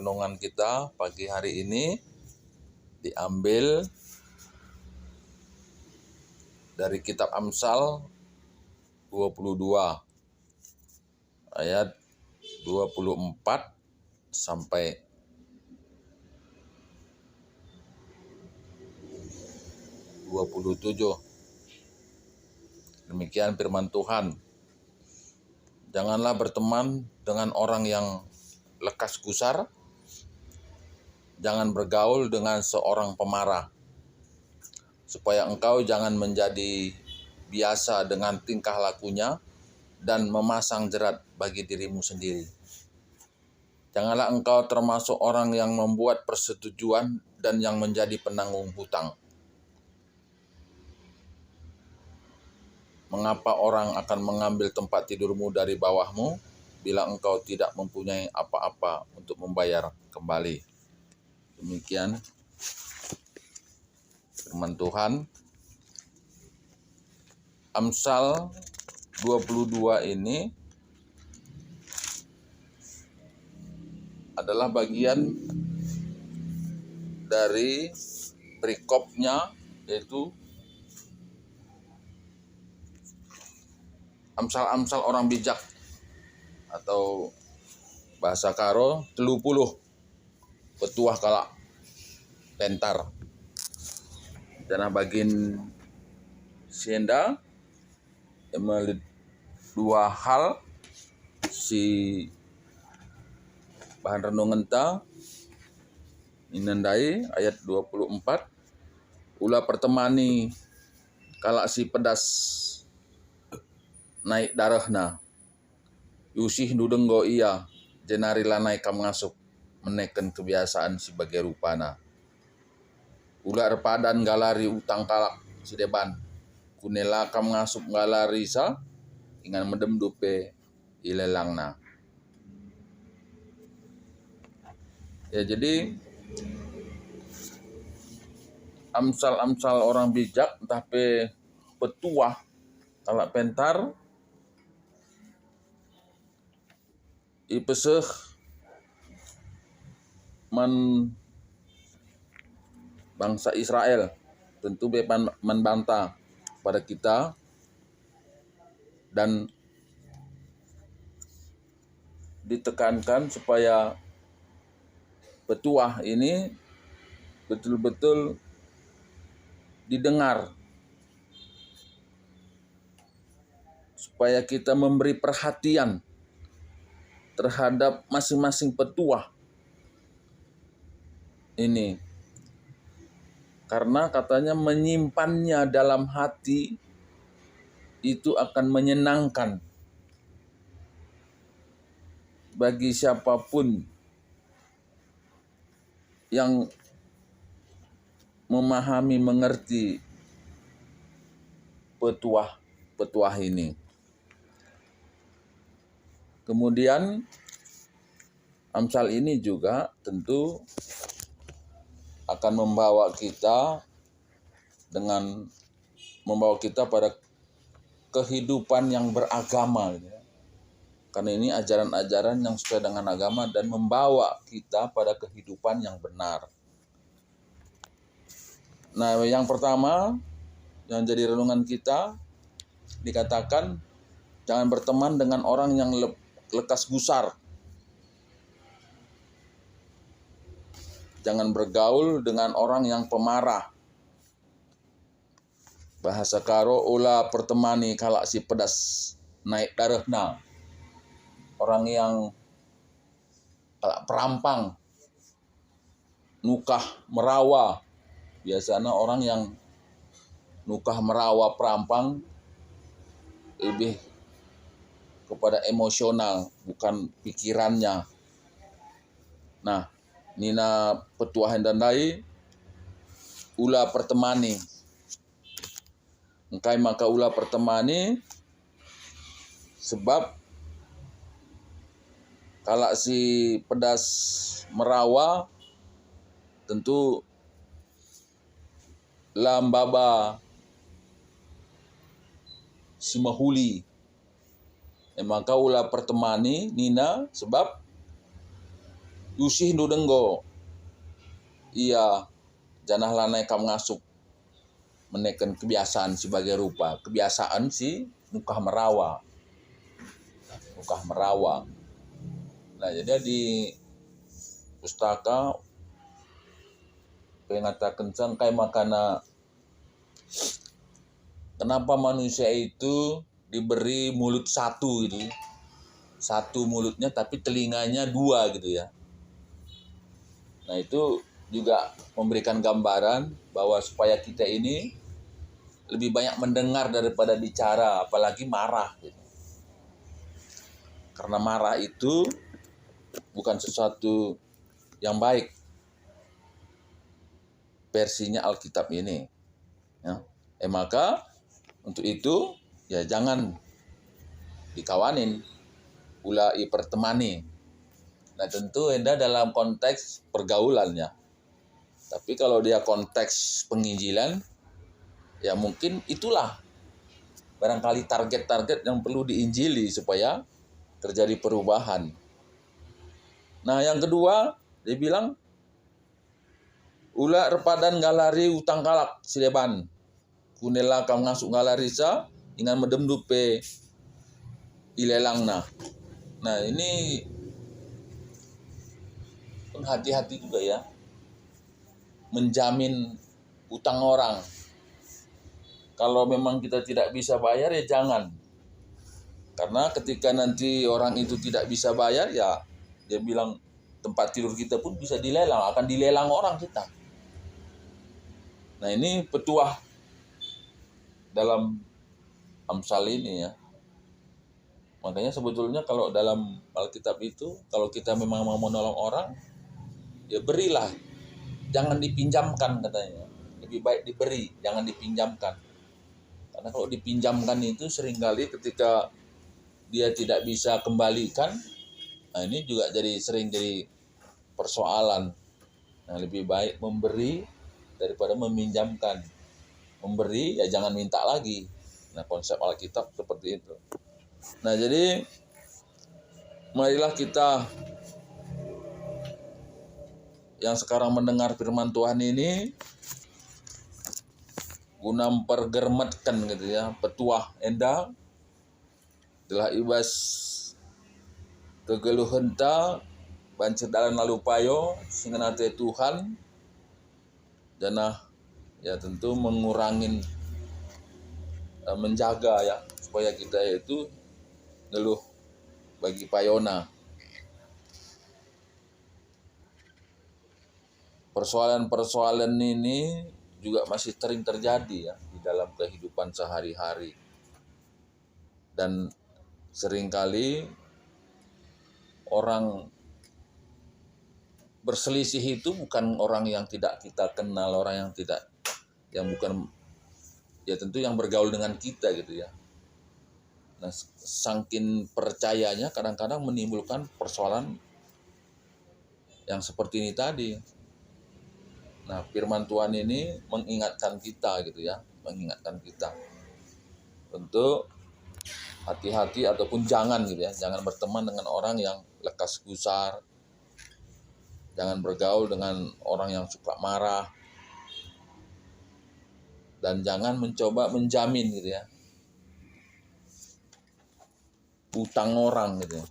renungan kita pagi hari ini diambil dari kitab Amsal 22 ayat 24 sampai 27. Demikian firman Tuhan. Janganlah berteman dengan orang yang lekas gusar. Jangan bergaul dengan seorang pemarah, supaya engkau jangan menjadi biasa dengan tingkah lakunya dan memasang jerat bagi dirimu sendiri. Janganlah engkau termasuk orang yang membuat persetujuan dan yang menjadi penanggung hutang. Mengapa orang akan mengambil tempat tidurmu dari bawahmu bila engkau tidak mempunyai apa-apa untuk membayar kembali? Demikian firman Tuhan. Amsal 22 ini adalah bagian dari perikopnya, yaitu Amsal-amsal orang bijak, atau bahasa Karo 30 petuah kalak pentar. Dana bagin sienda emelit dua hal si bahan renungan ta inandai ayat 24. Ulah pertemani kalak si pedas naik darahna, yusih nudenggo iya jenari lanai kam ngasuk menekan kebiasaan sebagai rupana. Ular padan galari utang kalak si deban, kunela kam ngasuk galari sa ingan medem dupe ilelangna. Ya, jadi amsal-amsal orang bijak tapi petuah kalak pentar ipeseh man bangsa Israel, tentu bepan membantah pada kita dan ditekankan supaya petuah ini betul-betul didengar, supaya kita memberi perhatian terhadap masing-masing petuah ini, karena katanya menyimpannya dalam hati itu akan menyenangkan bagi siapapun yang memahami, mengerti petuah ini. Kemudian Amsal ini juga tentu akan membawa kita pada kehidupan yang beragama. Karena ini ajaran-ajaran yang sesuai dengan agama dan membawa kita pada kehidupan yang benar. Nah, yang pertama yang jadi renungan kita dikatakan jangan berteman dengan orang yang lekas gusar. Jangan bergaul dengan orang yang pemarah. Bahasa Karo ulah pertemani kalak si pedas naik darahna. Orang yang kalak perampang, nukah merawa. Biasanya orang yang nukah merawa perampang lebih kepada emosional, bukan pikirannya. Nah, nina petuahan dandai ulah pertemani. Engkai maka ulah pertemani sebab kalak si pedas merawa tentu lambaba si mahuli. Maka ulah pertemani nina sebab Yusih nu denggo. Iya janah lanai kam ngasuk menekan kebiasaan sebagai rupa. Kebiasaan si nukah merawa. Nah jadi di pustaka pengatakan sangkai makana kenapa manusia itu diberi mulut satu gitu. Satu mulutnya tapi telinganya dua gitu ya. Nah itu juga memberikan gambaran bahwa supaya kita ini lebih banyak mendengar daripada bicara, apalagi marah gitu. Karena marah itu bukan sesuatu yang baik versinya Alkitab ini. Ya. Maka untuk itu ya jangan dikawanin, ulai pertemani. Nah tentu enda dalam konteks pergaulannya. Tapi kalau dia konteks penginjilan, ya mungkin itulah barangkali target-target yang perlu diinjili supaya terjadi perubahan. Nah yang kedua, dia bilang, ula repadan galari utang kalak sileban. Kunela kam ngasuk galarisa, ingan medem dupe ilelangna. Nah ini hati-hati juga ya, menjamin utang orang. Kalau memang kita tidak bisa bayar ya jangan. Karena ketika nanti orang itu tidak bisa bayar ya dia bilang tempat tidur kita pun bisa dilelang, akan dilelang orang kita. Nah ini petuah dalam Amsal ini ya. Makanya sebetulnya kalau dalam Alkitab itu kalau kita memang mau menolong orang ya berilah, jangan dipinjamkan katanya. Lebih baik diberi, jangan dipinjamkan. Karena kalau dipinjamkan itu seringkali ketika dia tidak bisa kembalikan, nah ini juga sering jadi persoalan. Nah lebih baik memberi daripada meminjamkan. Memberi ya jangan minta lagi. Nah konsep Alkitab seperti itu. Nah jadi marilah kita yang sekarang mendengar firman Tuhan ini guna mempergermetkan gitu ya, petuah enda telah ibas kegeluh henta bancer dalan lalu payo sehingga nanti Tuhan janah ya tentu mengurangin menjaga ya supaya kita itu ngeluh bagi payona. Persoalan-persoalan ini juga masih sering terjadi ya di dalam kehidupan sehari-hari. Dan seringkali orang berselisih itu bukan orang yang tidak kita kenal, orang yang bukan ya tentu yang bergaul dengan kita gitu ya. Nah, saking percayanya kadang-kadang menimbulkan persoalan yang seperti ini tadi. Nah, firman Tuhan ini mengingatkan kita gitu ya, mengingatkan kita untuk hati-hati ataupun jangan gitu ya, jangan berteman dengan orang yang lekas gusar, jangan bergaul dengan orang yang suka marah, dan jangan mencoba menjamin gitu ya, utang orang gitu ya.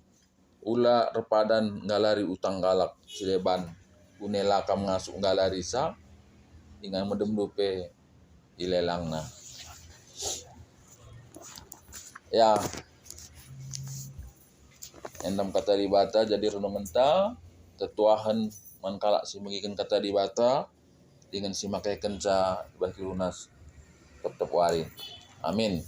Ula repadan galari utang galak sileban, unela kam ngasuk galarisa, ingan medem dupe ilelangna. Ya, endam kata dibata jadi renung menta, tetuahan mankalak si mengikan kata dibata, dengan si makai kenca bagi lunas tetap wari. Amin.